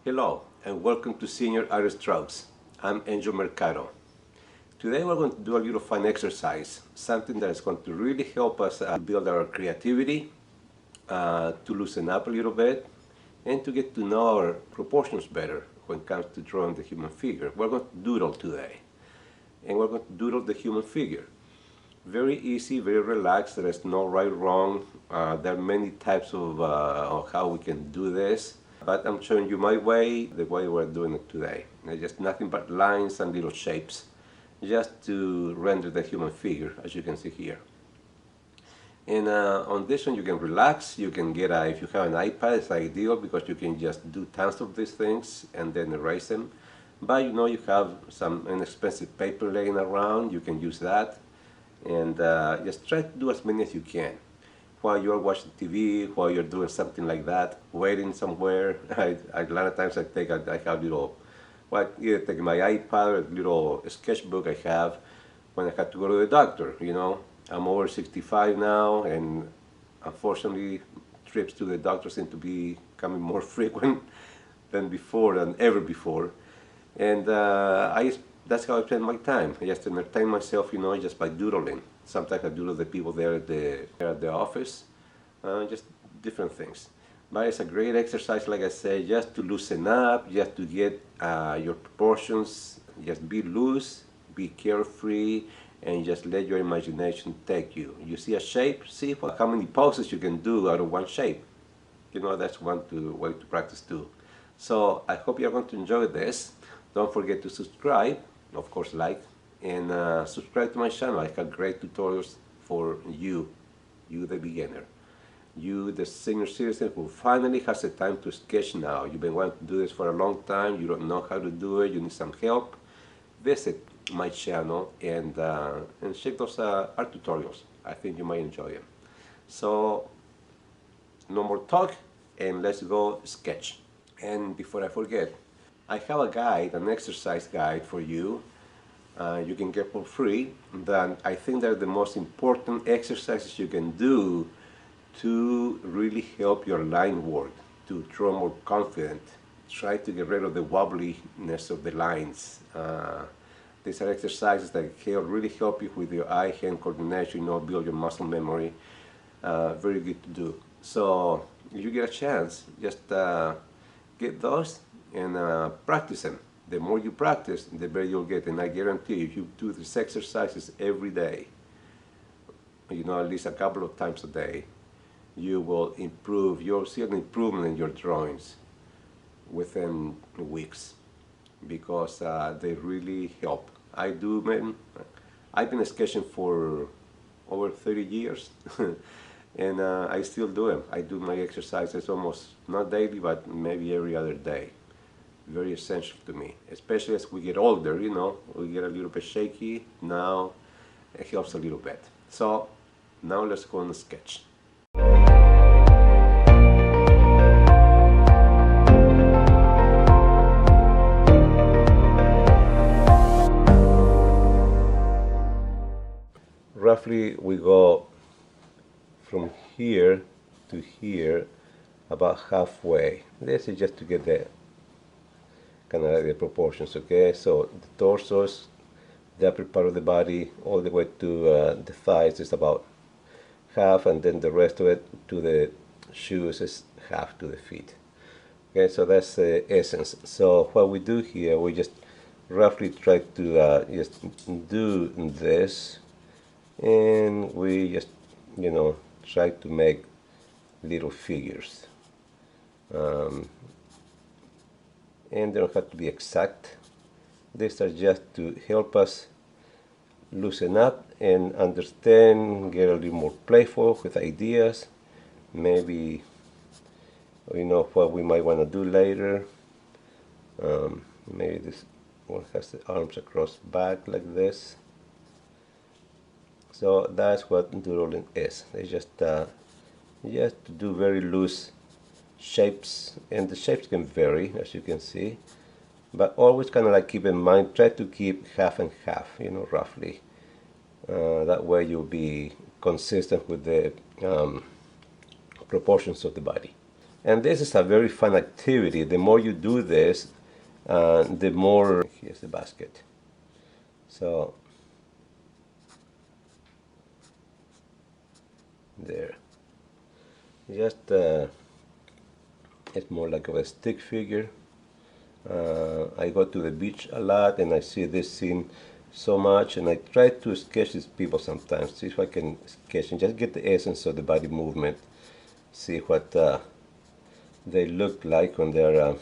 Hello and welcome to Senior Art Strokes. I'm Angel Mercado. Today we're going to do a little fun exercise, something that is going to really help us build our creativity, to loosen up a little bit, and to get to know our proportions better when it comes to drawing the human figure. We're going to doodle today, and we're going to doodle the human figure. Very easy, very relaxed. There is no right or wrong. There are many types of how we can do this, but I'm showing you my way, the way we're doing it today. And just nothing but lines and little shapes, just to render the human figure, as you can see here. And on this one you can relax. You can get if you have an iPad, it's ideal because you can just do tons of these things and then erase them. But you have some inexpensive paper laying around, you can use that. And just try to do as many as you can while you're watching TV, while you're doing something like that, waiting somewhere. A lot of times I have little, either take my iPad or a little sketchbook I have when I have to go to the doctor. I'm over 65 now, and unfortunately trips to the doctor seem to be becoming more frequent than ever before. And that's how I spend my time. I just entertain myself, just by doodling. Sometimes I doodle the people there at the office, just different things. But it's a great exercise, like I say, just to loosen up, just to get your proportions, just be loose, be carefree, and just let your imagination take you. You see a shape, see how many poses you can do out of one shape. That's one way to practice too. So I hope you're going to enjoy this. Don't forget to subscribe, of course like, and subscribe to my channel. I have great tutorials for you the beginner. You the senior citizen who finally has the time to sketch now. You've been wanting to do this for a long time, you don't know how to do it, you need some help. Visit my channel and check those art tutorials. I think you might enjoy them. So no more talk, and let's go sketch. And before I forget, I have a guide, an exercise guide for you. You can get for free. That I think they're the most important exercises you can do to really help your line work, to draw more confident. Try to get rid of the wobbliness of the lines. These are exercises that really help you with your eye-hand coordination, build your muscle memory. Very good to do. So if you get a chance, just get those and practice them. The more you practice, the better you'll get. And I guarantee you, if you do these exercises every day, at least a couple of times a day, you will improve. You'll see an improvement in your drawings within weeks, because they really help. I've been sketching for over 30 years, and I still do them. I do my exercises almost not daily, but maybe every other day. Very essential to me, especially as we get older. We get a little bit shaky. Now it helps a little bit. So now let's go and sketch. Roughly we go from here to here about halfway. This is just to get the kind of like the proportions, okay? So the torsos, the upper part of the body, all the way to the thighs is about half, and then the rest of it to the shoes is half to the feet. Okay, so that's the essence. So what we do here, we just roughly try to just do this, and we just try to make little figures. And they don't have to be exact. These are just to help us loosen up and understand, get a little more playful with ideas, maybe what we might want to do later. Maybe this one has the arms across back like this. So that's what doodling is. It's just to do very loose shapes, and the shapes can vary, as you can see, but always kind of like keep in mind, try to keep half and half, roughly. That way you'll be consistent with the proportions of the body. And this is a very fun activity. The more you do this, the more... Here's the basket. So, there. Just, it's more like a stick figure. I go to the beach a lot and I see this scene so much, and I try to sketch these people sometimes, see if I can sketch and just get the essence of the body movement, see what they look like when they're,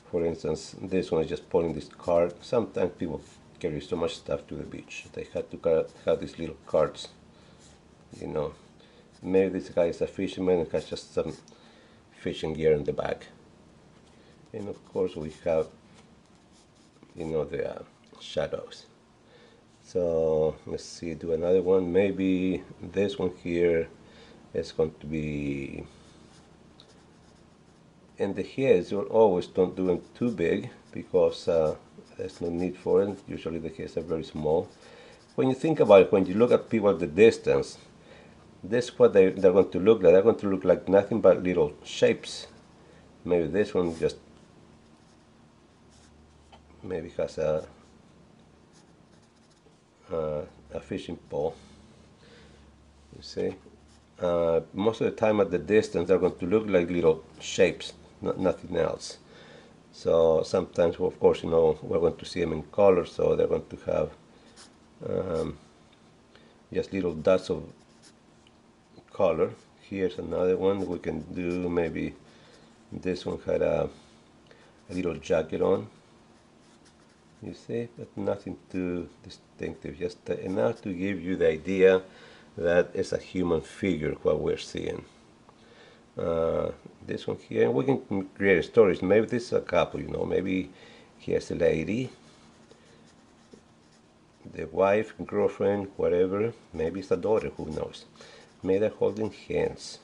for instance, this one is just pulling this cart. Sometimes people carry so much stuff to the beach, they have to have these little carts, you know. Maybe this guy is a fisherman and has just some fishing gear in the back. And of course we have, you know, the shadows. So let's see, do another one. Maybe this one here is going to be, and the heads, you always don't do them too big because there's no need for it. Usually the heads are very small. When you think about it, when you look at people at the distance, this is what they're going to look like. They're going to look like nothing but little shapes. Maybe this one just maybe has a fishing pole. You see, most of the time at the distance they're going to look like little shapes, nothing else. So sometimes, of course, you know, we're going to see them in color, so they're going to have just little dots of color. Here's another one we can do. Maybe this one had a little jacket on, you see, but nothing too distinctive, just enough to give you the idea that it's a human figure what we're seeing. This one here, we can create stories. Maybe this is a couple, you know, maybe here's a lady, the wife, girlfriend, whatever, maybe it's a daughter, who knows. Maybe they're holding hands,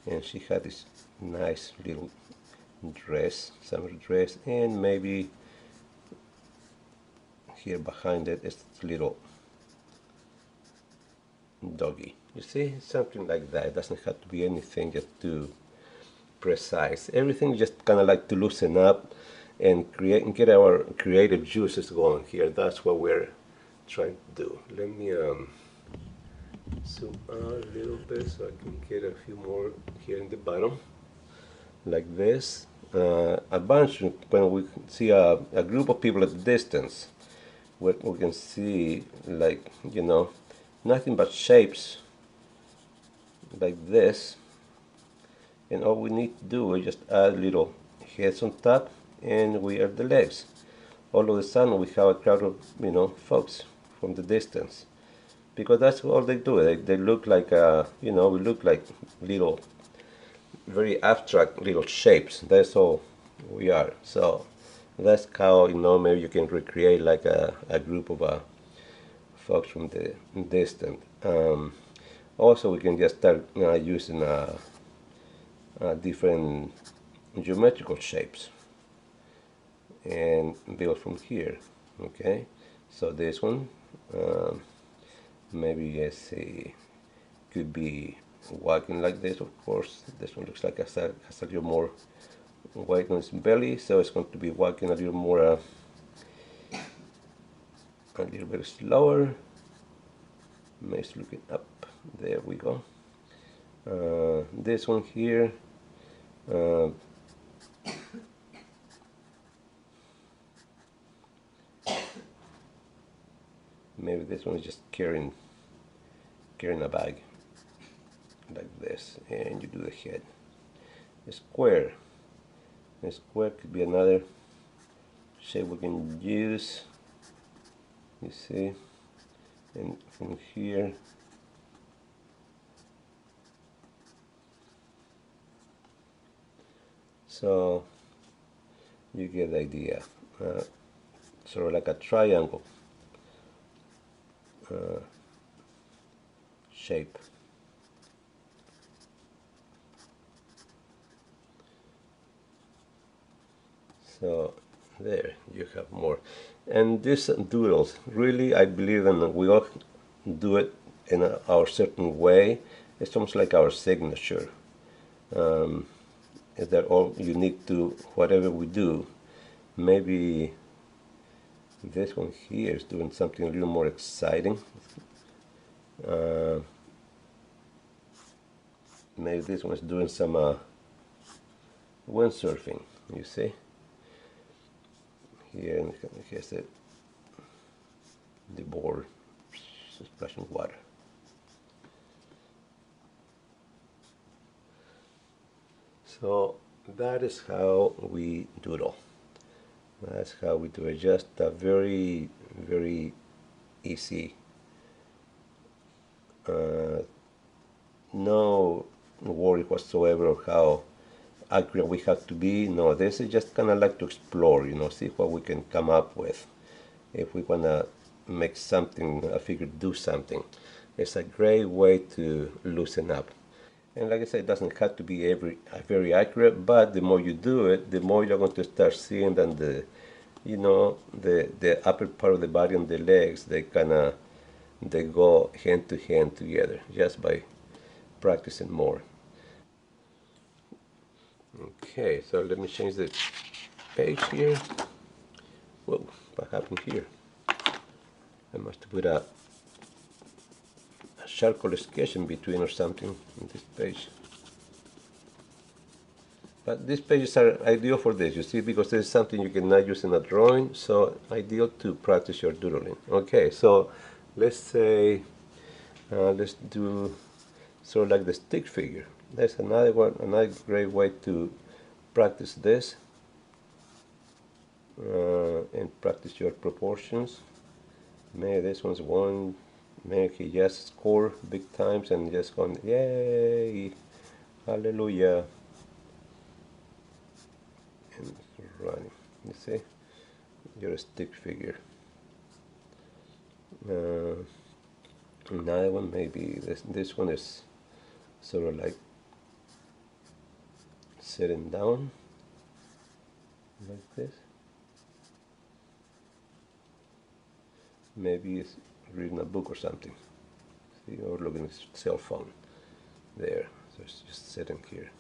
and she had this nice little dress, summer dress, and maybe here behind it is this little doggy. You see, something like that. It doesn't have to be anything just too precise. Everything just kind of like to loosen up and create and get our creative juices going here. That's what we're trying to do. Let me zoom out a little bit so I can get a few more here in the bottom, like this. A bunch, when we see a group of people at a distance, we can see, like, you know, nothing but shapes like this, and all we need to do is just add little heads on top, and we are the legs. All of a sudden we have a crowd of, you know, folks from the distance, because that's all they do. They look like, you know, we look like little, very abstract little shapes. That's all we are. So that's how, you know, maybe you can recreate like a group of folks from the distant. Also, we can just start using different geometrical shapes and build from here. Okay, so this one, maybe let's see, could be walking like this. Of course, this one looks like it has a little more weight on its belly, so it's going to be walking a little more, a little bit slower. Maybe it's looking up. There we go. This one here, maybe this one is just carrying a bag like this, and you do the head. A square could be another shape we can use, you see, and from here so you get the idea. Sort of like a triangle shape. So there you have more. And these doodles, really, I believe in, we all do it in our certain way. It's almost like our signature. they're all unique to whatever we do. Maybe this one here is doing something a little more exciting. Maybe this one is doing some windsurfing, you see. Here, here's the board splashing water. So that is how we doodle. That's how we do it. Just a very, very easy. No worry whatsoever of how accurate we have to be. No, this is just kind of like to explore, see what we can come up with. If we want to make something, a figure do something, it's a great way to loosen up. And like I said, it doesn't have to be very accurate, but the more you do it, the more you're going to start seeing that the upper part of the body and the legs, they go hand to hand together just by practicing more. Okay, so let me change the page here. Whoa, what happened here? I must put a charcoal sketch in between or something on this page. But these pages are ideal for this, you see, because this is something you cannot use in a drawing, so ideal to practice your doodling. Okay, so let's say, let's do sort of like the stick figure. That's another one, another great way to practice this and practice your proportions. Maybe this one's one, maybe he just score big times and just going, yay, hallelujah. And running, you see, you're a stick figure. Another one, maybe this one is sort of like sitting down like this. Maybe it's reading a book or something, see, or looking at his cell phone there, so it's just sitting here.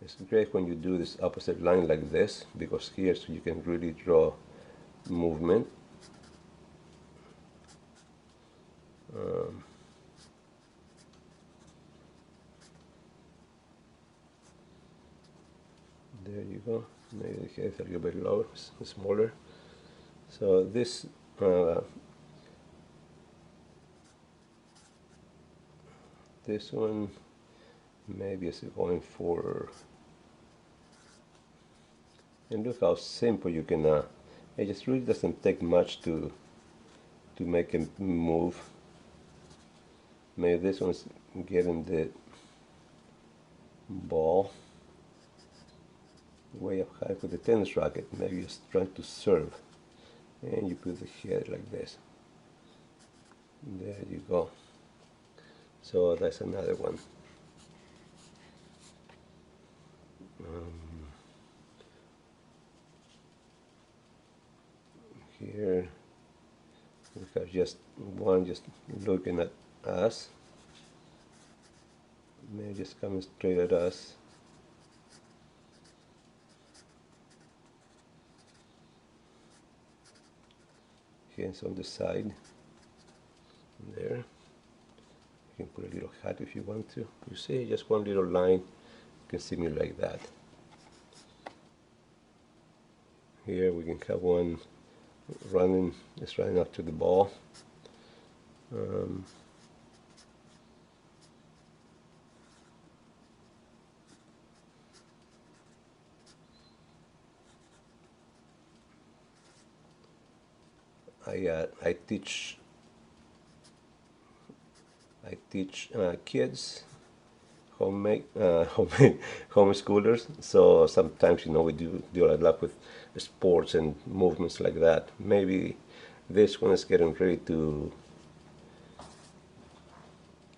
It's great when you do this opposite line like this, because here so you can really draw movement. There you go. Maybe the head a little bit lower, smaller. So this this one maybe is going for, and look how simple you can. It just really doesn't take much to make him move. Maybe this one's getting the ball way up high with the tennis racket. Maybe he's trying to serve, and you put the head like this. There you go. So that's another one. Here we have just one just looking at us. Maybe just coming straight at us. Hands on the side. There. You can put a little hat if you want to. You see, just one little line. You can see me like that. Here we can have one running, just running after the ball. I teach kids homeschoolers, so sometimes we deal a lot with sports and movements like that. Maybe this one is getting ready to,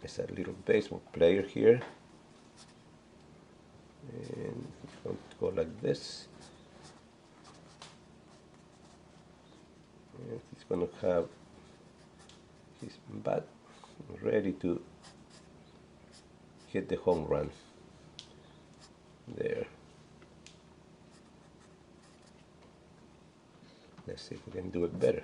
it's a little baseball player here, and it's going to go like this. And he's going to have his bat ready to hit the home run. There. Let's see if we can do it better.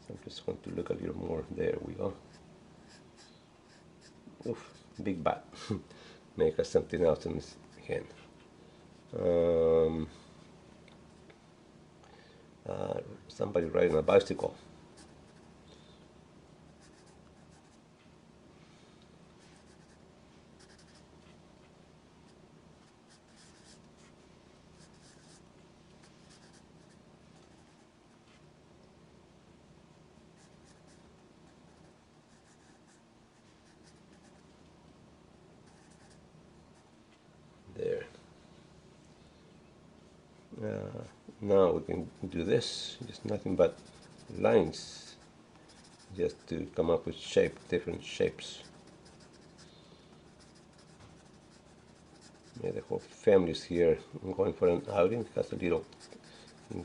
So I'm just going to look a little more. There we go. Oof, big bat. Make us something else in his hand. Somebody riding a bicycle. There. Now we can do this, just nothing but lines, just to come up with different shapes. Yeah, the whole family's here. I'm going for an outing. Has a little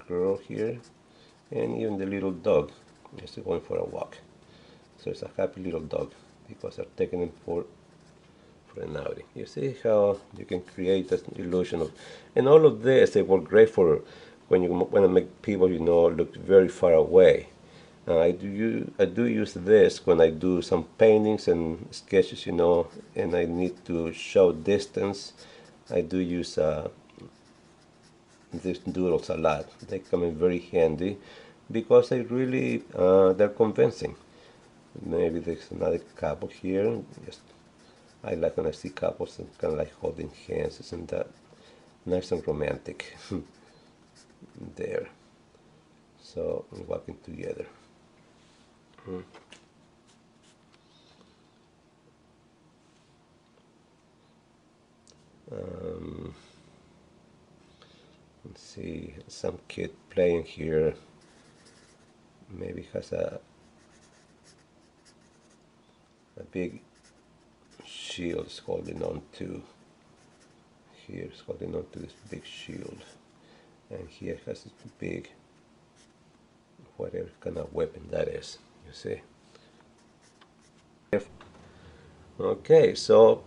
girl here, and even the little dog is going for a walk. So it's a happy little dog because I'm taking him for an outing. You see how you can create this illusion of, and all of this, they work great for when you want to make people look very far away. I do use this when I do some paintings and sketches, and I need to show distance. I do use these doodles a lot. They come in very handy because they're convincing. Maybe there's another couple here. I like when I see couples and kind of like holding hands. Isn't that nice and romantic? There. So walking together. Let's see, some kid playing here. Maybe has a big shield is holding on to. Here is holding on to this big shield, and here has this big, whatever kind of weapon that is. You see. Okay, so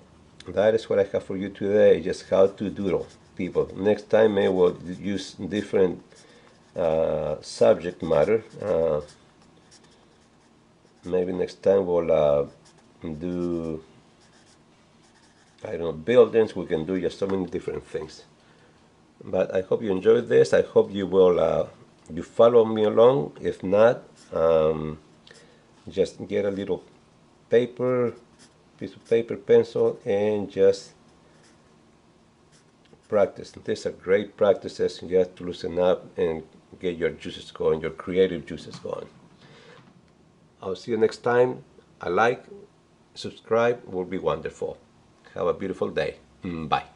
that is what I have for you today. Just how to doodle, people. Next time I will use different subject matter. Maybe next time we'll do, I don't know, buildings. We can do just so many different things. But I hope you enjoyed this. I hope you will you follow me along. If not, just get a little piece of paper, pencil, and just practice. These are great practices. You have to loosen up and get your juices going, your creative juices going. I'll see you next time. A like, subscribe will be wonderful. Have a beautiful day. Bye.